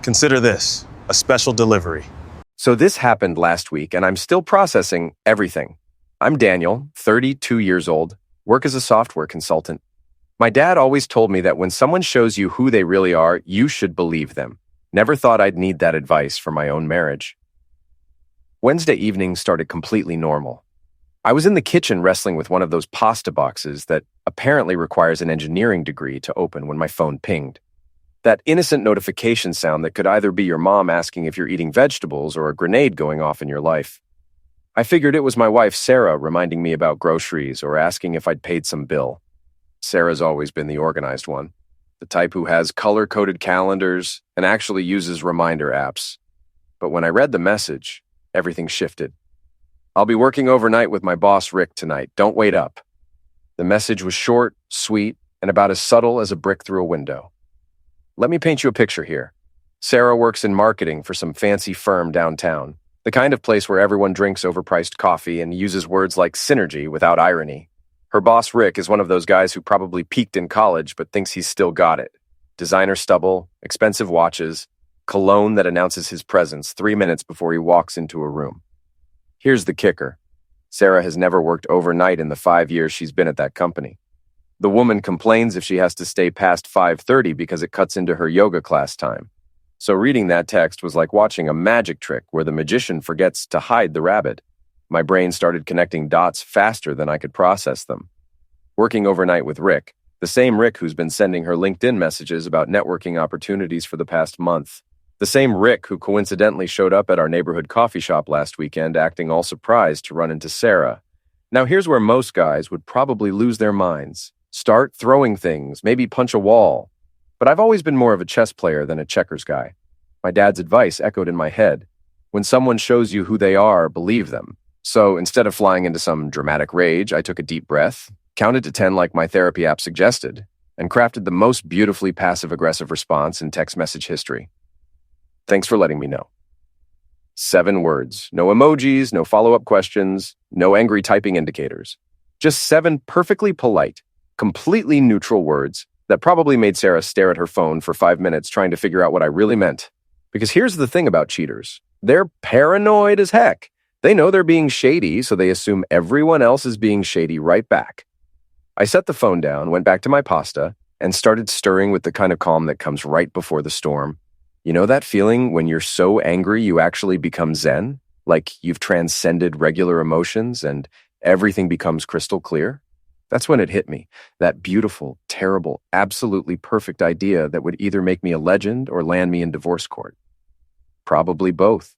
Consider this a special delivery. So this happened last week, and I'm still processing everything. I'm Daniel, 32 years old, work as a software consultant. My dad always told me that when someone shows you who they really are, you should believe them. Never thought I'd need that advice for my own marriage. Wednesday evening started completely normal. I was in the kitchen wrestling with one of those pasta boxes that apparently requires an engineering degree to open when my phone pinged. That innocent notification sound that could either be your mom asking if you're eating vegetables or a grenade going off in your life. I figured it was my wife, Sarah, reminding me about groceries or asking if I'd paid some bill. Sarah's always been the organized one, the type who has color-coded calendars and actually uses reminder apps. But when I read the message, everything shifted. "I'll be working overnight with my boss, Rick, tonight. Don't wait up." The message was short, sweet, and about as subtle as a brick through a window. Let me paint you a picture here. Sarah works in marketing for some fancy firm downtown, the kind of place where everyone drinks overpriced coffee and uses words like synergy without irony. Her boss, Rick, is one of those guys who probably peaked in college but thinks he's still got it. Designer stubble, expensive watches, cologne that announces his presence 3 minutes before he walks into a room. Here's the kicker. Sarah has never worked overnight in the 5 years she's been at that company. The woman complains if she has to stay past 5:30 because it cuts into her yoga class time. So reading that text was like watching a magic trick where the magician forgets to hide the rabbit. My brain started connecting dots faster than I could process them. Working overnight with Rick, the same Rick who's been sending her LinkedIn messages about networking opportunities for the past month. The same Rick who coincidentally showed up at our neighborhood coffee shop last weekend acting all surprised to run into Sarah. Now here's where most guys would probably lose their minds. Start throwing things, maybe punch a wall. But I've always been more of a chess player than a checkers guy. My dad's advice echoed in my head. When someone shows you who they are, believe them. So instead of flying into some dramatic rage, I took a deep breath, counted to 10 like my therapy app suggested, and crafted the most beautifully passive-aggressive response in text message history. "Thanks for letting me know." 7 words, no emojis, no follow-up questions, no angry typing indicators. Just 7 perfectly polite, completely neutral words that probably made Sarah stare at her phone for 5 minutes trying to figure out what I really meant. Because here's the thing about cheaters. They're paranoid as heck. They know they're being shady, so they assume everyone else is being shady right back. I set the phone down, went back to my pasta, and started stirring with the kind of calm that comes right before the storm. You know that feeling when you're so angry you actually become zen? Like you've transcended regular emotions and everything becomes crystal clear? That's when it hit me. That beautiful, terrible, absolutely perfect idea that would either make me a legend or land me in divorce court. Probably both.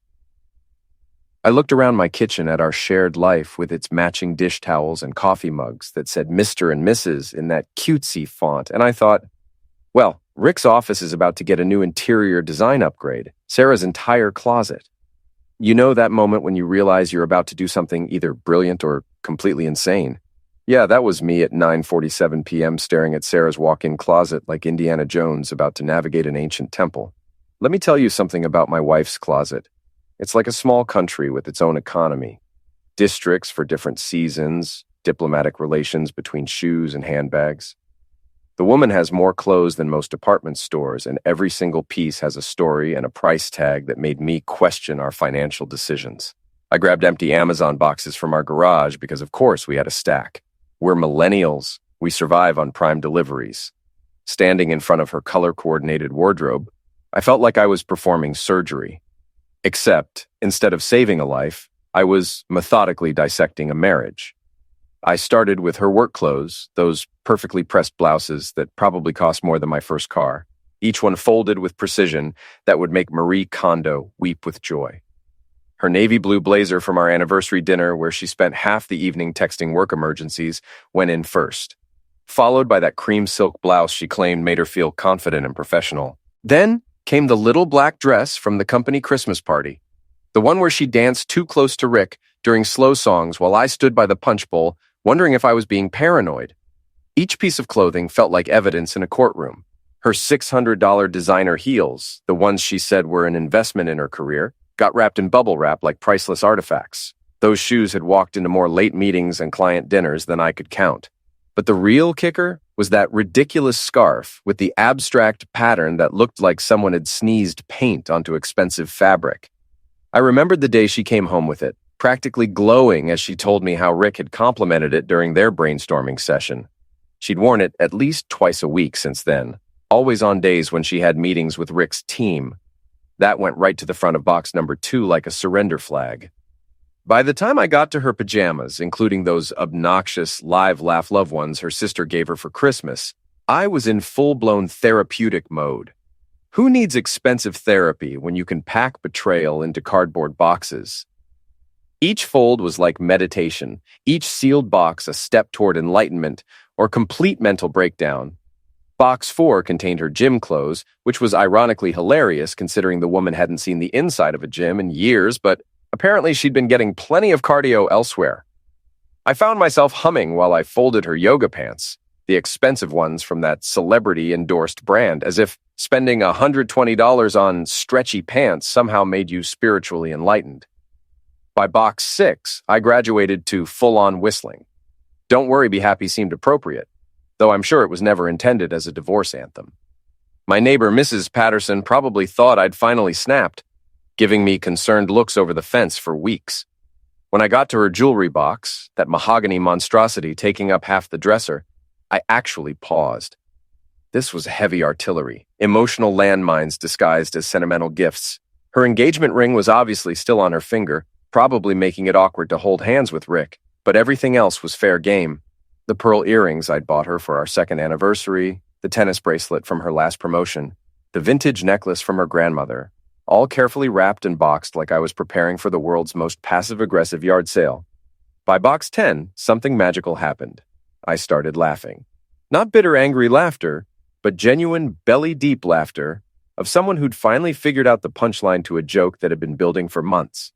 I looked around my kitchen at our shared life with its matching dish towels and coffee mugs that said Mr. and Mrs. in that cutesy font, and I thought, well, Rick's office is about to get a new interior design upgrade. Sarah's entire closet. You know that moment when you realize you're about to do something either brilliant or completely insane? Yeah, that was me at 9:47 p.m. staring at Sarah's walk-in closet like Indiana Jones about to navigate an ancient temple. Let me tell you something about my wife's closet. It's like a small country with its own economy. Districts for different seasons, diplomatic relations between shoes and handbags. The woman has more clothes than most department stores, and every single piece has a story and a price tag that made me question our financial decisions. I grabbed empty Amazon boxes from our garage because, of course, we had a stack. We're millennials. We survive on prime deliveries. Standing in front of her color-coordinated wardrobe, I felt like I was performing surgery. Except, instead of saving a life, I was methodically dissecting a marriage. I started with her work clothes, those perfectly pressed blouses that probably cost more than my first car, each one folded with precision that would make Marie Kondo weep with joy. Her navy blue blazer from our anniversary dinner, where she spent half the evening texting work emergencies, went in first, followed by that cream silk blouse she claimed made her feel confident and professional. Then came the little black dress from the company Christmas party, the one where she danced too close to Rick during slow songs while I stood by the punch bowl, wondering if I was being paranoid. Each piece of clothing felt like evidence in a courtroom. Her $600 designer heels, the ones she said were an investment in her career, got wrapped in bubble wrap like priceless artifacts. Those shoes had walked into more late meetings and client dinners than I could count. But the real kicker was that ridiculous scarf with the abstract pattern that looked like someone had sneezed paint onto expensive fabric. I remembered the day she came home with it, practically glowing as she told me how Rick had complimented it during their brainstorming session. She'd worn it at least twice a week since then, always on days when she had meetings with Rick's team. That went right to the front of box number 2 like a surrender flag. By the time I got to her pajamas, including those obnoxious live laugh love ones her sister gave her for Christmas, I was in full-blown therapeutic mode. Who needs expensive therapy when you can pack betrayal into cardboard boxes? Each fold was like meditation, each sealed box a step toward enlightenment or complete mental breakdown. Box 4 contained her gym clothes, which was ironically hilarious considering the woman hadn't seen the inside of a gym in years, but apparently she'd been getting plenty of cardio elsewhere. I found myself humming while I folded her yoga pants, the expensive ones from that celebrity-endorsed brand, as if spending $120 on stretchy pants somehow made you spiritually enlightened. By box 6, I graduated to full-on whistling. Don't Worry, Be Happy seemed appropriate, though I'm sure it was never intended as a divorce anthem. My neighbor, Mrs. Patterson, probably thought I'd finally snapped, giving me concerned looks over the fence for weeks. When I got to her jewelry box, that mahogany monstrosity taking up half the dresser, I actually paused. This was heavy artillery, emotional landmines disguised as sentimental gifts. Her engagement ring was obviously still on her finger, probably making it awkward to hold hands with Rick, but everything else was fair game. The pearl earrings I'd bought her for our second anniversary, the tennis bracelet from her last promotion, the vintage necklace from her grandmother, all carefully wrapped and boxed like I was preparing for the world's most passive-aggressive yard sale. By box 10, something magical happened. I started laughing. Not bitter, angry laughter, but genuine, belly-deep laughter of someone who'd finally figured out the punchline to a joke that had been building for months.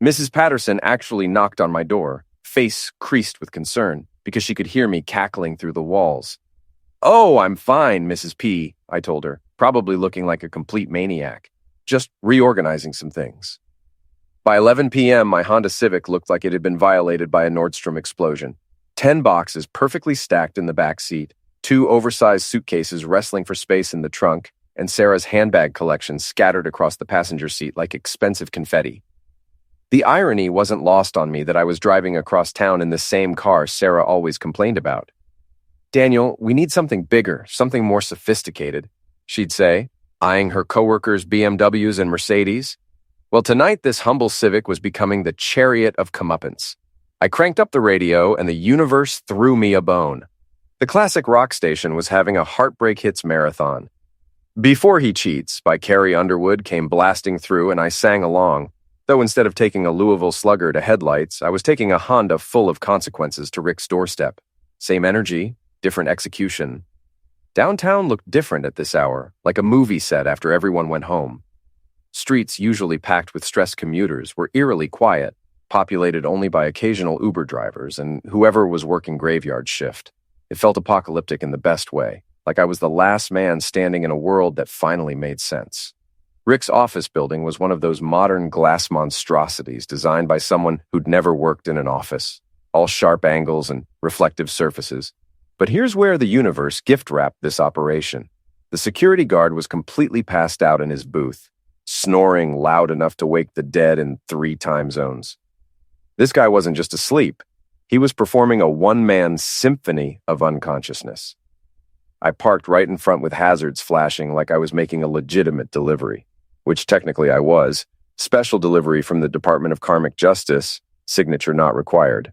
Mrs. Patterson actually knocked on my door, face creased with concern, because she could hear me cackling through the walls. "Oh, I'm fine, Mrs. P," I told her, probably looking like a complete maniac. Just reorganizing some things. By 11 p.m., my Honda Civic looked like it had been violated by a Nordstrom explosion. 10 boxes perfectly stacked in the back seat, 2 oversized suitcases wrestling for space in the trunk, and Sarah's handbag collection scattered across the passenger seat like expensive confetti. The irony wasn't lost on me that I was driving across town in the same car Sarah always complained about. "Daniel, we need something bigger, something more sophisticated," she'd say, eyeing her coworkers' BMWs and Mercedes. Well, tonight this humble Civic was becoming the chariot of comeuppance. I cranked up the radio and the universe threw me a bone. The classic rock station was having a Heartbreak Hits marathon. Before He Cheats by Carrie Underwood came blasting through and I sang along, though instead of taking a Louisville Slugger to headlights, I was taking a Honda full of consequences to Rick's doorstep. Same energy, different execution. Downtown looked different at this hour, like a movie set after everyone went home. Streets usually packed with stressed commuters were eerily quiet, populated only by occasional Uber drivers and whoever was working graveyard shift. It felt apocalyptic in the best way, like I was the last man standing in a world that finally made sense. Rick's office building was one of those modern glass monstrosities designed by someone who'd never worked in an office, all sharp angles and reflective surfaces. But here's where the universe gift-wrapped this operation. The security guard was completely passed out in his booth, snoring loud enough to wake the dead in 3 time zones. This guy wasn't just asleep. He was performing a one-man symphony of unconsciousness. I parked right in front with hazards flashing like I was making a legitimate delivery, which technically I was. Special delivery from the Department of Karmic Justice, signature not required.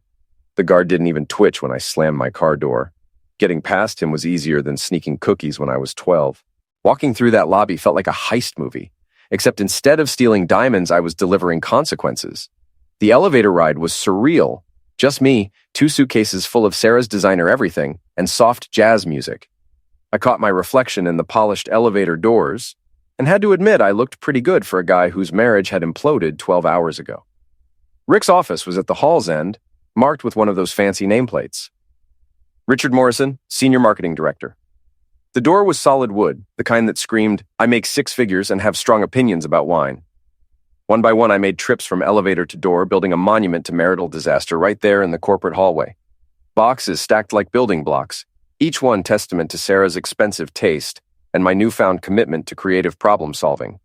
The guard didn't even twitch when I slammed my car door. Getting past him was easier than sneaking cookies when I was 12. Walking through that lobby felt like a heist movie, except instead of stealing diamonds, I was delivering consequences. The elevator ride was surreal. Just me, 2 suitcases full of Sarah's designer everything, and soft jazz music. I caught my reflection in the polished elevator doors, and had to admit I looked pretty good for a guy whose marriage had imploded 12 hours ago. Rick's office was at the hall's end, marked with one of those fancy nameplates. Richard Morrison, Senior Marketing Director. The door was solid wood, the kind that screamed, "I make 6 figures and have strong opinions about wine." One by one, I made trips from elevator to door, building a monument to marital disaster right there in the corporate hallway. Boxes stacked like building blocks, each one testament to Sarah's expensive taste and my newfound commitment to creative problem solving.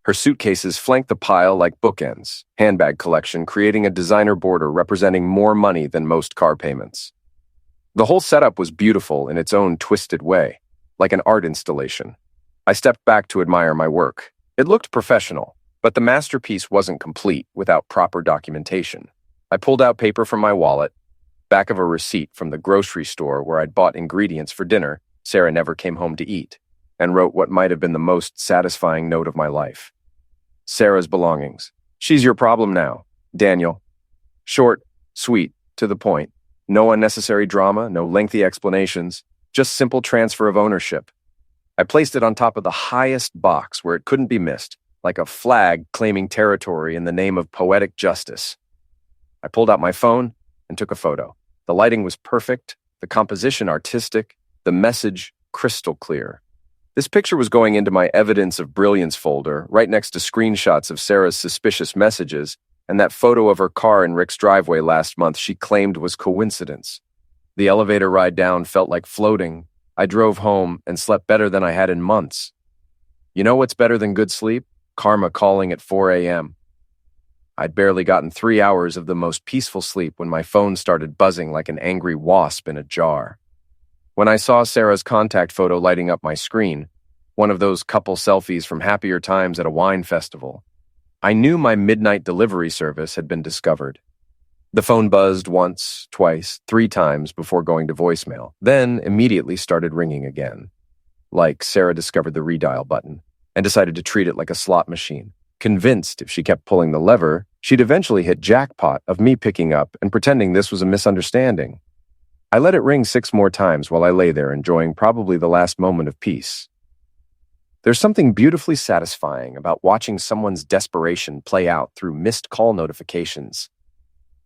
Her suitcases flanked the pile like bookends, handbag collection creating a designer border representing more money than most car payments. The whole setup was beautiful in its own twisted way, like an art installation. I stepped back to admire my work. It looked professional, but the masterpiece wasn't complete without proper documentation. I pulled out paper from my wallet, back of a receipt from the grocery store where I'd bought ingredients for dinner Sarah never came home to eat, and wrote what might have been the most satisfying note of my life. Sarah's belongings. She's your problem now, Daniel. Short, sweet, to the point. No unnecessary drama, no lengthy explanations, just simple transfer of ownership. I placed it on top of the highest box where it couldn't be missed, like a flag claiming territory in the name of poetic justice. I pulled out my phone and took a photo. The lighting was perfect, the composition artistic, the message crystal clear. This picture was going into my evidence of brilliance folder, right next to screenshots of Sarah's suspicious messages and that photo of her car in Rick's driveway last month she claimed was coincidence. The elevator ride down felt like floating. I drove home and slept better than I had in months. You know what's better than good sleep? Karma calling at 4 a.m. I'd barely gotten 3 hours of the most peaceful sleep when my phone started buzzing like an angry wasp in a jar. When I saw Sarah's contact photo lighting up my screen, one of those couple selfies from happier times at a wine festival, I knew my midnight delivery service had been discovered. The phone buzzed once, twice, 3 times before going to voicemail, then immediately started ringing again. Like Sarah discovered the redial button and decided to treat it like a slot machine, convinced if she kept pulling the lever, she'd eventually hit jackpot of me picking up and pretending this was a misunderstanding. I let it ring 6 more times while I lay there enjoying probably the last moment of peace. There's something beautifully satisfying about watching someone's desperation play out through missed call notifications.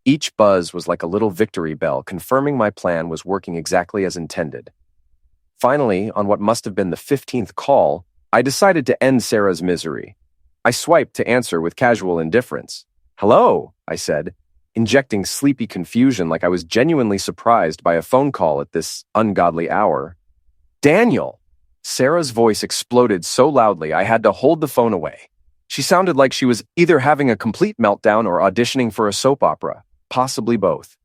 Each buzz was like a little victory bell confirming my plan was working exactly as intended. Finally, on what must have been the 15th call, I decided to end Sarah's misery. I swiped to answer with casual indifference. "Hello," I said, injecting sleepy confusion like I was genuinely surprised by a phone call at this ungodly hour. "Daniel!" Sarah's voice exploded so loudly I had to hold the phone away. She sounded like she was either having a complete meltdown or auditioning for a soap opera, possibly both.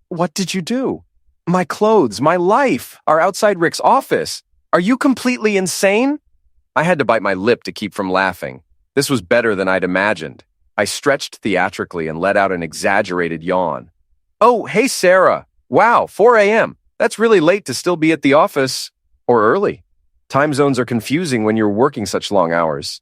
"What did you do? My clothes, my life, are outside Rick's office. Are you completely insane?" I had to bite my lip to keep from laughing. This was better than I'd imagined. I stretched theatrically and let out an exaggerated yawn. "Oh, hey, Sarah. Wow, 4 a.m. That's really late to still be at the office. Or early. Time zones are confusing when you're working such long hours."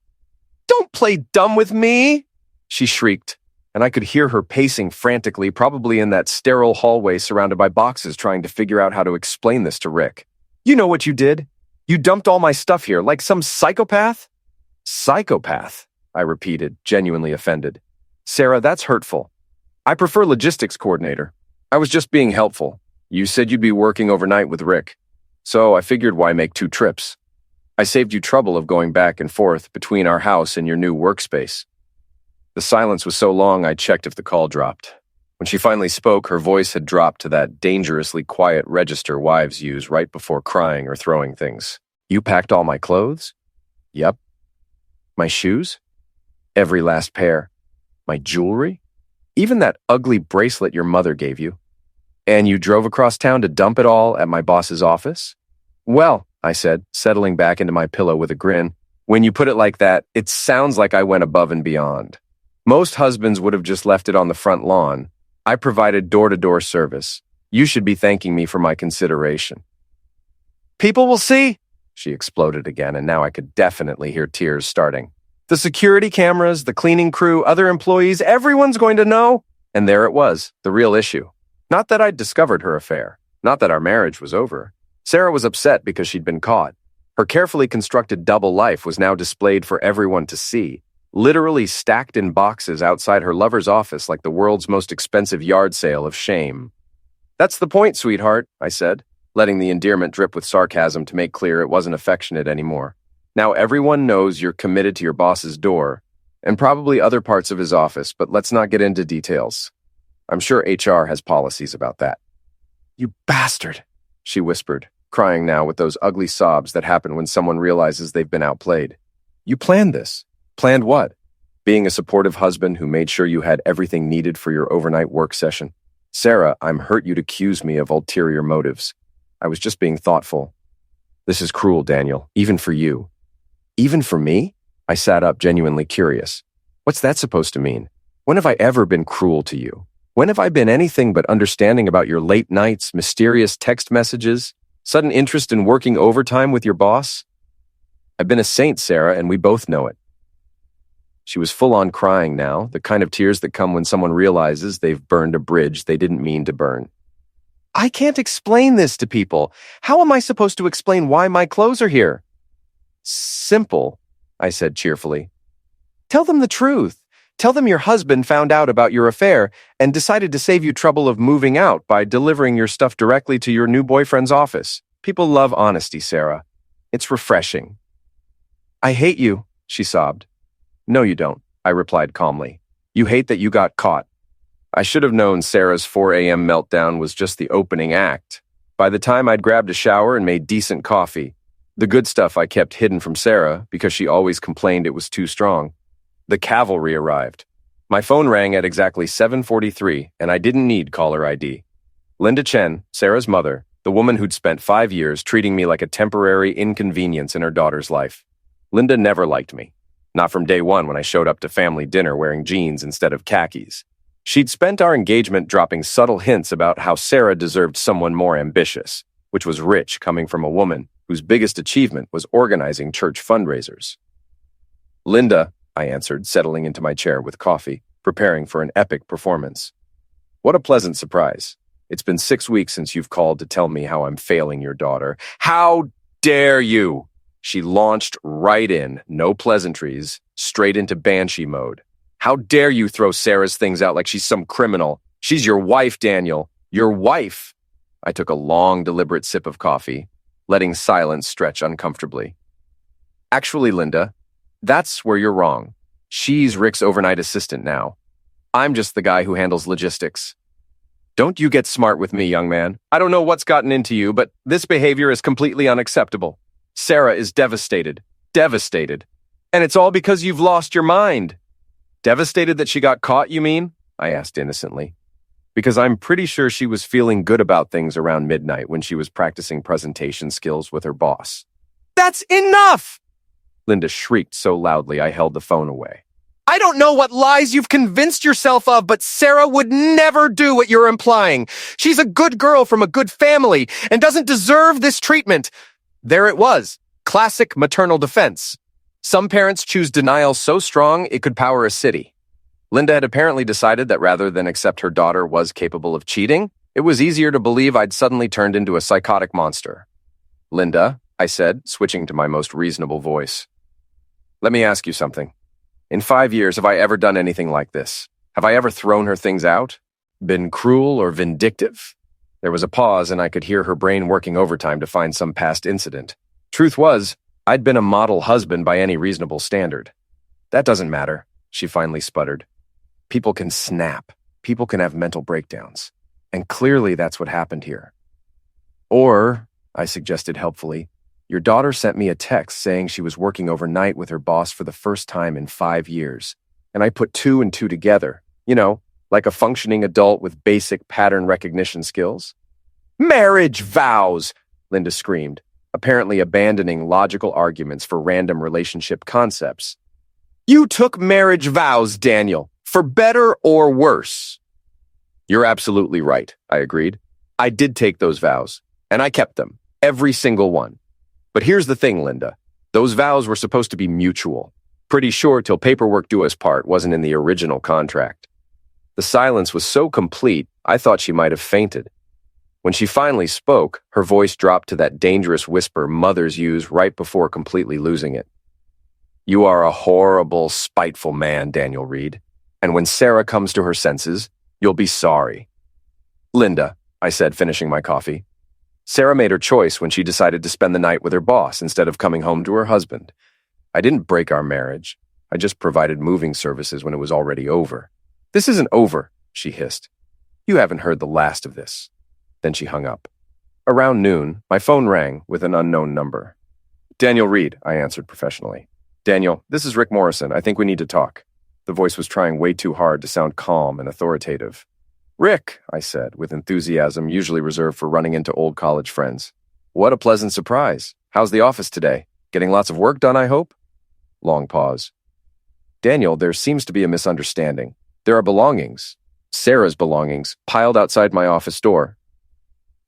"Don't play dumb with me!" she shrieked, and I could hear her pacing frantically, probably in that sterile hallway surrounded by boxes trying to figure out how to explain this to Rick. "You know what you did? You dumped all my stuff here like some psychopath?" "Psychopath?" I repeated, genuinely offended. "Sarah, that's hurtful. I prefer logistics coordinator. I was just being helpful. You said you'd be working overnight with Rick. So I figured why make 2 trips? I saved you trouble of going back and forth between our house and your new workspace." The silence was so long I checked if the call dropped. When she finally spoke, her voice had dropped to that dangerously quiet register wives use right before crying or throwing things. "You packed all my clothes?" "Yep." "My shoes?" "Every last pair." "My jewelry?" "Even that ugly bracelet your mother gave you." "And you drove across town to dump it all at my boss's office?" "Well," I said, settling back into my pillow with a grin, "when you put it like that, it sounds like I went above and beyond. Most husbands would have just left it on the front lawn. I provided door-to-door service. You should be thanking me for my consideration." "People will see," she exploded again, and now I could definitely hear tears starting. "The security cameras, the cleaning crew, other employees, everyone's going to know." And there it was, the real issue. Not that I'd discovered her affair. Not that our marriage was over. Sarah was upset because she'd been caught. Her carefully constructed double life was now displayed for everyone to see, literally stacked in boxes outside her lover's office like the world's most expensive yard sale of shame. "That's the point, sweetheart," I said, letting the endearment drip with sarcasm to make clear it wasn't affectionate anymore. "Now everyone knows you're committed to your boss's door, and probably other parts of his office, but let's not get into details. I'm sure HR has policies about that." "You bastard," she whispered, crying now with those ugly sobs that happen when someone realizes they've been outplayed. You planned this. Planned what? Being a supportive husband who made sure you had everything needed for your overnight work session. Sarah, I'm hurt you'd accuse me of ulterior motives. I was just being thoughtful. This is cruel, Daniel, even for you. Even for me? I sat up, genuinely curious. What's that supposed to mean? When have I ever been cruel to you? When have I been anything but understanding about your late nights, mysterious text messages, sudden interest in working overtime with your boss? I've been a saint, Sarah, and we both know it. She was full-on crying now, the kind of tears that come when someone realizes they've burned a bridge they didn't mean to burn. I can't explain this to people. How am I supposed to explain why my clothes are here? Simple, I said cheerfully. Tell them the truth. Tell them your husband found out about your affair and decided to save you trouble of moving out by delivering your stuff directly to your new boyfriend's office. People love honesty, Sarah. It's refreshing. I hate you, she sobbed. No, you don't, I replied calmly. You hate that you got caught. I should have known Sarah's 4 a.m. meltdown was just the opening act. By the time I'd grabbed a shower and made decent coffee, the good stuff I kept hidden from Sarah because she always complained it was too strong, the cavalry arrived. My phone rang at exactly 7:43, and I didn't need caller ID. Linda Chen, Sarah's mother, the woman who'd spent 5 years treating me like a temporary inconvenience in her daughter's life. Linda never liked me. Not from day one when I showed up to family dinner wearing jeans instead of khakis. She'd spent our engagement dropping subtle hints about how Sarah deserved someone more ambitious, which was rich coming from a woman whose biggest achievement was organizing church fundraisers. Linda, I answered, settling into my chair with coffee, preparing for an epic performance. What a pleasant surprise. It's been 6 weeks since you've called to tell me how I'm failing your daughter. How dare you? She launched right in, no pleasantries, straight into banshee mode. How dare you throw Sarah's things out like she's some criminal? She's your wife, Daniel. Your wife. I took a long, deliberate sip of coffee, letting silence stretch uncomfortably. Actually, Linda, that's where you're wrong. She's Rick's overnight assistant now. I'm just the guy who handles logistics. Don't you get smart with me, young man. I don't know what's gotten into you, but this behavior is completely unacceptable. Sarah is devastated. Devastated. And it's all because you've lost your mind. Devastated that she got caught, you mean? I asked innocently. Because I'm pretty sure she was feeling good about things around midnight when she was practicing presentation skills with her boss. That's enough! Linda shrieked so loudly I held the phone away. I don't know what lies you've convinced yourself of, but Sarah would never do what you're implying. She's a good girl from a good family and doesn't deserve this treatment. There it was. Classic maternal defense. Some parents choose denial so strong it could power a city. Linda had apparently decided that rather than accept her daughter was capable of cheating, it was easier to believe I'd suddenly turned into a psychotic monster. Linda, I said, switching to my most reasonable voice. Let me ask you something. In 5 years, have I ever done anything like this? Have I ever thrown her things out? Been cruel or vindictive? There was a pause and I could hear her brain working overtime to find some past incident. Truth was, I'd been a model husband by any reasonable standard. That doesn't matter, she finally sputtered. People can snap. People can have mental breakdowns. And clearly that's what happened here. Or, I suggested helpfully, your daughter sent me a text saying she was working overnight with her boss for the first time in 5 years. And I put 2 and 2 together, like a functioning adult with basic pattern recognition skills. Marriage vows, Linda screamed, apparently abandoning logical arguments for random relationship concepts. You took marriage vows, Daniel, for better or worse. You're absolutely right, I agreed. I did take those vows, and I kept them, every single one. But here's the thing, Linda. Those vows were supposed to be mutual. Pretty sure till paperwork do us part wasn't in the original contract. The silence was so complete, I thought she might have fainted. When she finally spoke, her voice dropped to that dangerous whisper mothers use right before completely losing it. You are a horrible, spiteful man, Daniel Reed. And when Sarah comes to her senses, you'll be sorry. Linda, I said, finishing my coffee. Sarah made her choice when she decided to spend the night with her boss instead of coming home to her husband. I didn't break our marriage. I just provided moving services when it was already over. This isn't over, she hissed. You haven't heard the last of this. Then she hung up. Around noon, my phone rang with an unknown number. Daniel Reed, I answered professionally. Daniel, this is Rick Morrison. I think we need to talk. The voice was trying way too hard to sound calm and authoritative. Rick, I said, with enthusiasm usually reserved for running into old college friends. What a pleasant surprise. How's the office today? Getting lots of work done, I hope? Long pause. Daniel, there seems to be a misunderstanding. There are belongings, Sarah's belongings, piled outside my office door.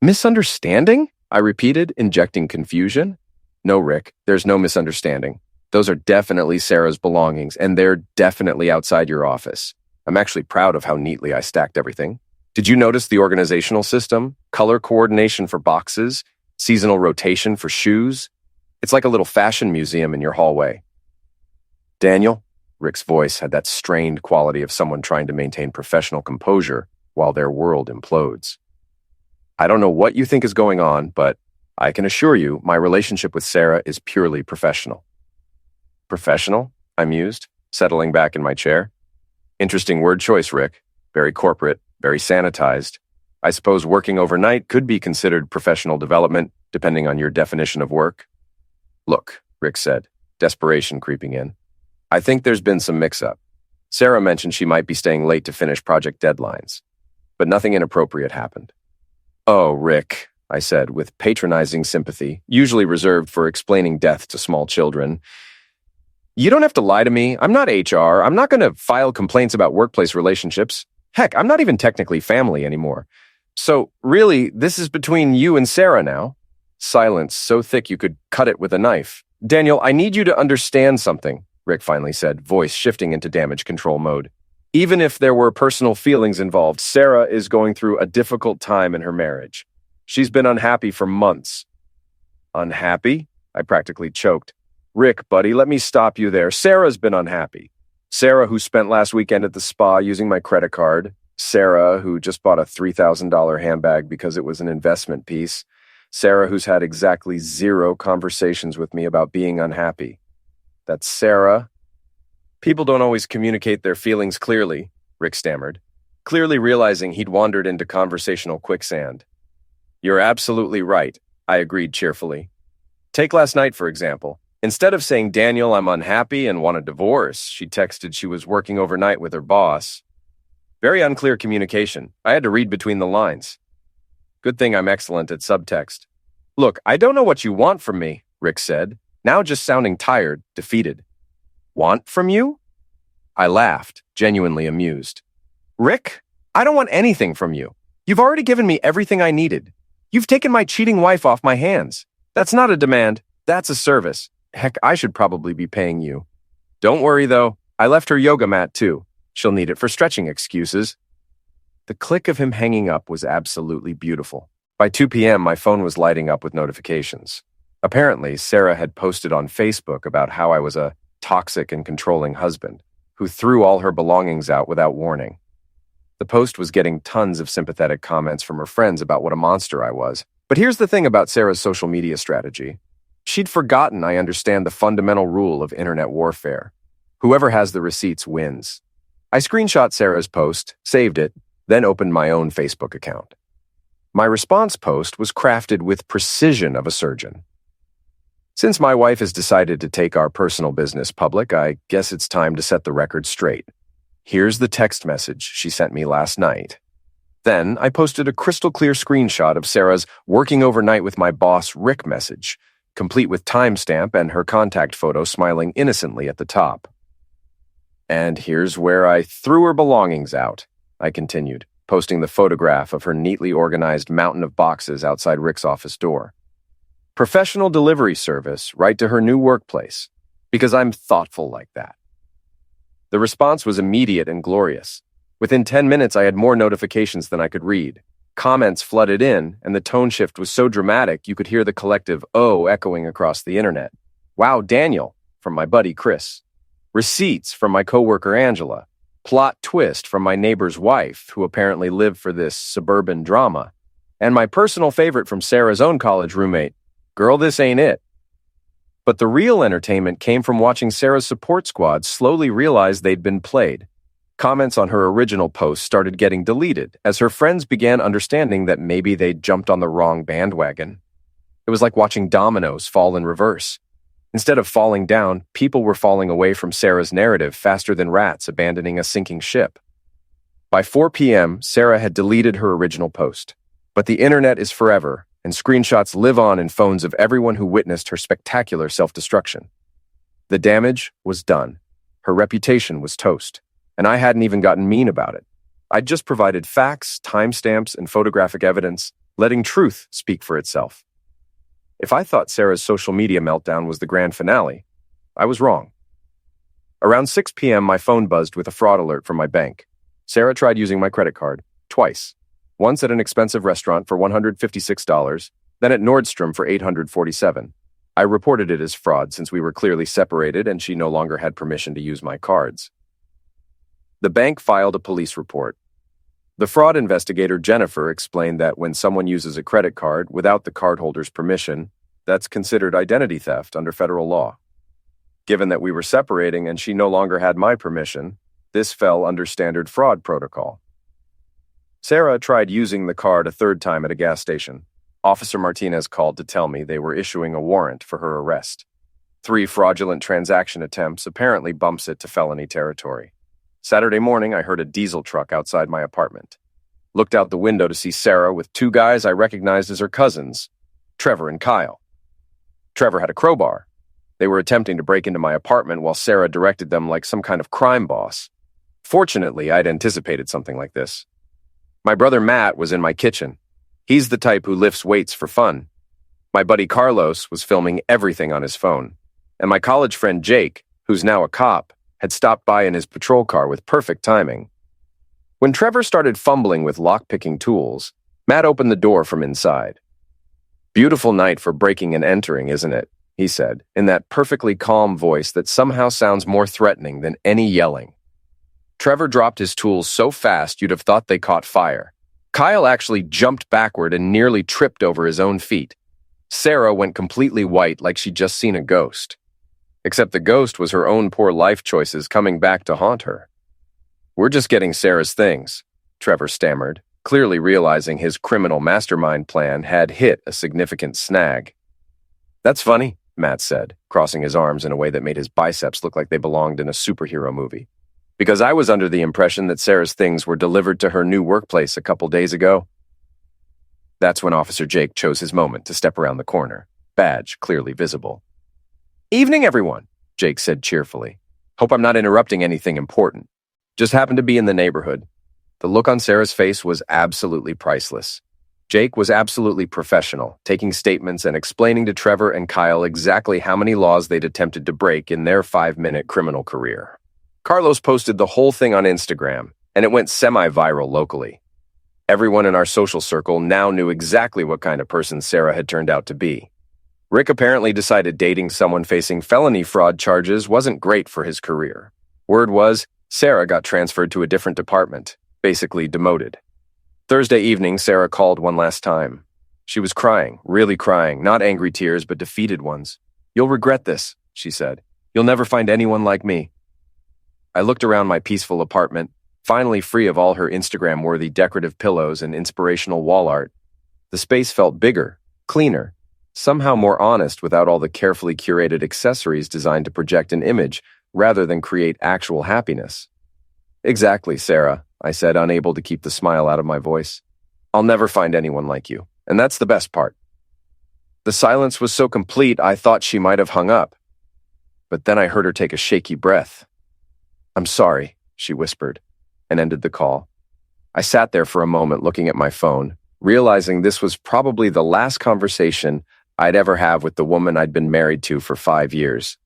Misunderstanding? I repeated, injecting confusion. No, Rick, there's no misunderstanding. Those are definitely Sarah's belongings, and they're definitely outside your office. I'm actually proud of how neatly I stacked everything. Did you notice the organizational system? Color coordination for boxes, seasonal rotation for shoes? It's like a little fashion museum in your hallway. Daniel? Rick's voice had that strained quality of someone trying to maintain professional composure while their world implodes. I don't know what you think is going on, but I can assure you my relationship with Sarah is purely professional. Professional? I mused, settling back in my chair. Interesting word choice, Rick. Very corporate, very sanitized. I suppose working overnight could be considered professional development, depending on your definition of work. Look, Rick said, desperation creeping in. I think there's been some mix-up. Sarah mentioned she might be staying late to finish project deadlines, but nothing inappropriate happened. Oh, Rick, I said with patronizing sympathy, usually reserved for explaining death to small children. You don't have to lie to me. I'm not HR. I'm not going to file complaints about workplace relationships. Heck, I'm not even technically family anymore. So, really, this is between you and Sarah now. Silence so thick you could cut it with a knife. Daniel, I need you to understand something, Rick finally said, voice shifting into damage control mode. Even if there were personal feelings involved, Sarah is going through a difficult time in her marriage. She's been unhappy for months. Unhappy? I practically choked. Rick, buddy, let me stop you there. Sarah's been unhappy. Sarah, who spent last weekend at the spa using my credit card. Sarah, who just bought a $3,000 handbag because it was an investment piece. Sarah, who's had exactly 0 conversations with me about being unhappy. That's Sarah. People don't always communicate their feelings clearly, Rick stammered, clearly realizing he'd wandered into conversational quicksand. You're absolutely right, I agreed cheerfully. Take last night, for example. Instead of saying, Daniel, I'm unhappy and want a divorce, she texted she was working overnight with her boss. Very unclear communication. I had to read between the lines. Good thing I'm excellent at subtext. Look, I don't know what you want from me, Rick said, now just sounding tired, defeated. Want from you? I laughed, genuinely amused. Rick, I don't want anything from you. You've already given me everything I needed. You've taken my cheating wife off my hands. That's not a demand. That's a service. Heck, I should probably be paying you. Don't worry, though. I left her yoga mat, too. She'll need it for stretching excuses. The click of him hanging up was absolutely beautiful. By 2 p.m., my phone was lighting up with notifications. Apparently, Sarah had posted on Facebook about how I was a toxic and controlling husband who threw all her belongings out without warning. The post was getting tons of sympathetic comments from her friends about what a monster I was. But here's the thing about Sarah's social media strategy. She'd forgotten I understand the fundamental rule of internet warfare. Whoever has the receipts wins. I screenshot Sarah's post, saved it, then opened my own Facebook account. My response post was crafted with precision of a surgeon. Since my wife has decided to take our personal business public, I guess it's time to set the record straight. Here's the text message she sent me last night. Then I posted a crystal clear screenshot of Sarah's working overnight with my boss Rick message, complete with timestamp and her contact photo smiling innocently at the top. And here's where I threw her belongings out, I continued, posting the photograph of her neatly organized mountain of boxes outside Rick's office door. Professional delivery service right to her new workplace, because I'm thoughtful like that. The response was immediate and glorious. Within 10 minutes, I had more notifications than I could read. Comments flooded in, and the tone shift was so dramatic you could hear the collective "oh" echoing across the internet. Wow, Daniel, from my buddy Chris. Receipts from my coworker Angela. Plot twist from my neighbor's wife, who apparently lived for this suburban drama. And my personal favorite from Sarah's own college roommate. Girl, this ain't it. But the real entertainment came from watching Sarah's support squad slowly realize they'd been played. Comments on her original post started getting deleted as her friends began understanding that maybe they'd jumped on the wrong bandwagon. It was like watching dominoes fall in reverse. Instead of falling down, people were falling away from Sarah's narrative faster than rats abandoning a sinking ship. By 4 p.m., Sarah had deleted her original post. But the internet is forever, and screenshots live on in phones of everyone who witnessed her spectacular self-destruction. The damage was done. Her reputation was toast. And I hadn't even gotten mean about it. I'd just provided facts, timestamps, and photographic evidence, letting truth speak for itself. If I thought Sarah's social media meltdown was the grand finale, I was wrong. Around 6 p.m., my phone buzzed with a fraud alert from my bank. Sarah tried using my credit card, twice. Once at an expensive restaurant for $156, then at Nordstrom for $847. I reported it as fraud since we were clearly separated and she no longer had permission to use my cards. The bank filed a police report. The fraud investigator, Jennifer, explained that when someone uses a credit card without the cardholder's permission, that's considered identity theft under federal law. Given that we were separating and she no longer had my permission, this fell under standard fraud protocol. Sarah tried using the card a third time at a gas station. Officer Martinez called to tell me they were issuing a warrant for her arrest. 3 fraudulent transaction attempts apparently bumps it to felony territory. Saturday morning, I heard a diesel truck outside my apartment. Looked out the window to see Sarah with 2 guys I recognized as her cousins, Trevor and Kyle. Trevor had a crowbar. They were attempting to break into my apartment while Sarah directed them like some kind of crime boss. Fortunately, I'd anticipated something like this. My brother Matt was in my kitchen. He's the type who lifts weights for fun. My buddy Carlos was filming everything on his phone. And my college friend Jake, who's now a cop, had stopped by in his patrol car with perfect timing. When Trevor started fumbling with lock-picking tools, Matt opened the door from inside. "Beautiful night for breaking and entering, isn't it?" he said, in that perfectly calm voice that somehow sounds more threatening than any yelling. Trevor dropped his tools so fast you'd have thought they caught fire. Kyle actually jumped backward and nearly tripped over his own feet. Sarah went completely white like she'd just seen a ghost. Except the ghost was her own poor life choices coming back to haunt her. "We're just getting Sarah's things," Trevor stammered, clearly realizing his criminal mastermind plan had hit a significant snag. "That's funny," Matt said, crossing his arms in a way that made his biceps look like they belonged in a superhero movie. "Because I was under the impression that Sarah's things were delivered to her new workplace a couple days ago." That's when Officer Jake chose his moment to step around the corner, badge clearly visible. "Evening, everyone," Jake said cheerfully. "Hope I'm not interrupting anything important. Just happened to be in the neighborhood." The look on Sarah's face was absolutely priceless. Jake was absolutely professional, taking statements and explaining to Trevor and Kyle exactly how many laws they'd attempted to break in their 5-minute criminal career. Carlos posted the whole thing on Instagram, and it went semi-viral locally. Everyone in our social circle now knew exactly what kind of person Sarah had turned out to be. Rick apparently decided dating someone facing felony fraud charges wasn't great for his career. Word was, Sarah got transferred to a different department, basically demoted. Thursday evening, Sarah called one last time. She was crying, really crying, not angry tears, but defeated ones. "You'll regret this," she said. "You'll never find anyone like me." I looked around my peaceful apartment, finally free of all her Instagram-worthy decorative pillows and inspirational wall art. The space felt bigger, cleaner, somehow more honest without all the carefully curated accessories designed to project an image rather than create actual happiness. "Exactly, Sarah," I said, unable to keep the smile out of my voice. "I'll never find anyone like you, and that's the best part." The silence was so complete I thought she might have hung up. But then I heard her take a shaky breath. "I'm sorry," she whispered, and ended the call. I sat there for a moment looking at my phone, realizing this was probably the last conversation I'd ever have with the woman I'd been married to for 5 years.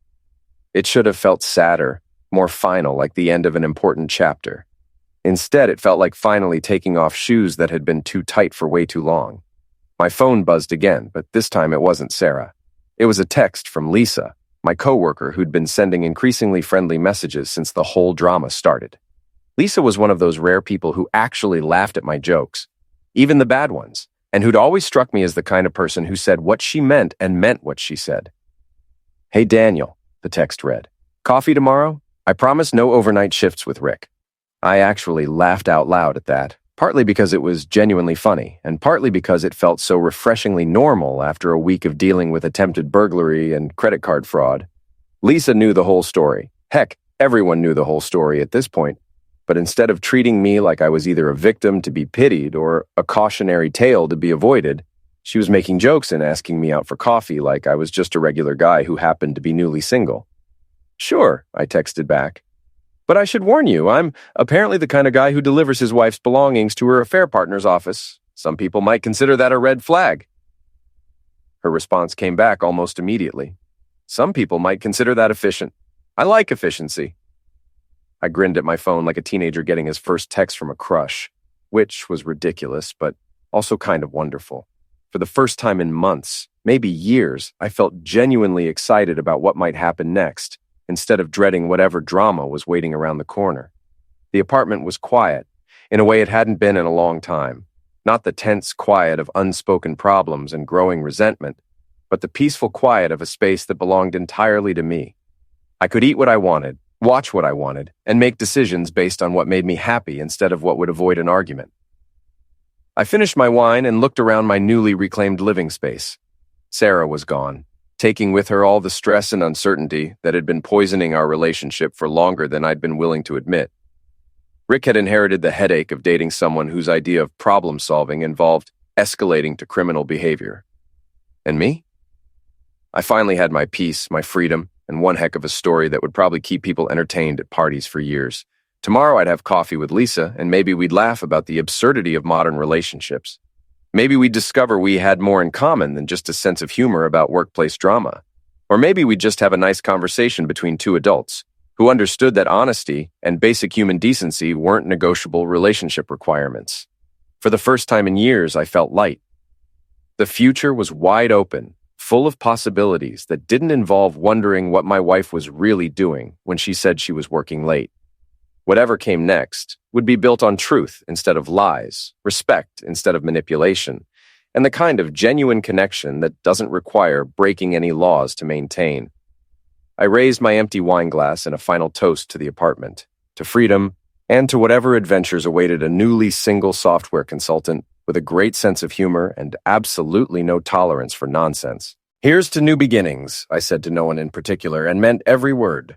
It should have felt sadder, more final, like the end of an important chapter. Instead, it felt like finally taking off shoes that had been too tight for way too long. My phone buzzed again, but this time it wasn't Sarah. It was a text from Lisa, my coworker who'd been sending increasingly friendly messages since the whole drama started. Lisa was one of those rare people who actually laughed at my jokes, even the bad ones, and who'd always struck me as the kind of person who said what she meant and meant what she said. "Hey Daniel," the text read. "Coffee tomorrow? I promise no overnight shifts with Rick." I actually laughed out loud at that, partly because it was genuinely funny, and partly because it felt so refreshingly normal after a week of dealing with attempted burglary and credit card fraud. Lisa knew the whole story. Heck, everyone knew the whole story at this point. But instead of treating me like I was either a victim to be pitied or a cautionary tale to be avoided, she was making jokes and asking me out for coffee like I was just a regular guy who happened to be newly single. "Sure," I texted back. "But I should warn you, I'm apparently the kind of guy who delivers his wife's belongings to her affair partner's office. Some people might consider that a red flag." Her response came back almost immediately. "Some people might consider that efficient. I like efficiency." I grinned at my phone like a teenager getting his first text from a crush, which was ridiculous, but also kind of wonderful. For the first time in months, maybe years, I felt genuinely excited about what might happen next, instead of dreading whatever drama was waiting around the corner. The apartment was quiet, in a way it hadn't been in a long time. Not the tense quiet of unspoken problems and growing resentment, but the peaceful quiet of a space that belonged entirely to me. I could eat what I wanted, watch what I wanted, and make decisions based on what made me happy instead of what would avoid an argument. I finished my wine and looked around my newly reclaimed living space. Sarah was gone, taking with her all the stress and uncertainty that had been poisoning our relationship for longer than I'd been willing to admit. Rick had inherited the headache of dating someone whose idea of problem-solving involved escalating to criminal behavior. And me? I finally had my peace, my freedom, and one heck of a story that would probably keep people entertained at parties for years. Tomorrow I'd have coffee with Lisa, and maybe we'd laugh about the absurdity of modern relationships. Maybe we'd discover we had more in common than just a sense of humor about workplace drama. Or maybe we'd just have a nice conversation between two adults who understood that honesty and basic human decency weren't negotiable relationship requirements. For the first time in years, I felt light. The future was wide open, full of possibilities that didn't involve wondering what my wife was really doing when she said she was working late. Whatever came next would be built on truth instead of lies, respect instead of manipulation, and the kind of genuine connection that doesn't require breaking any laws to maintain. I raised my empty wine glass in a final toast to the apartment, to freedom, and to whatever adventures awaited a newly single software consultant with a great sense of humor and absolutely no tolerance for nonsense. "Here's to new beginnings," I said to no one in particular, and meant every word.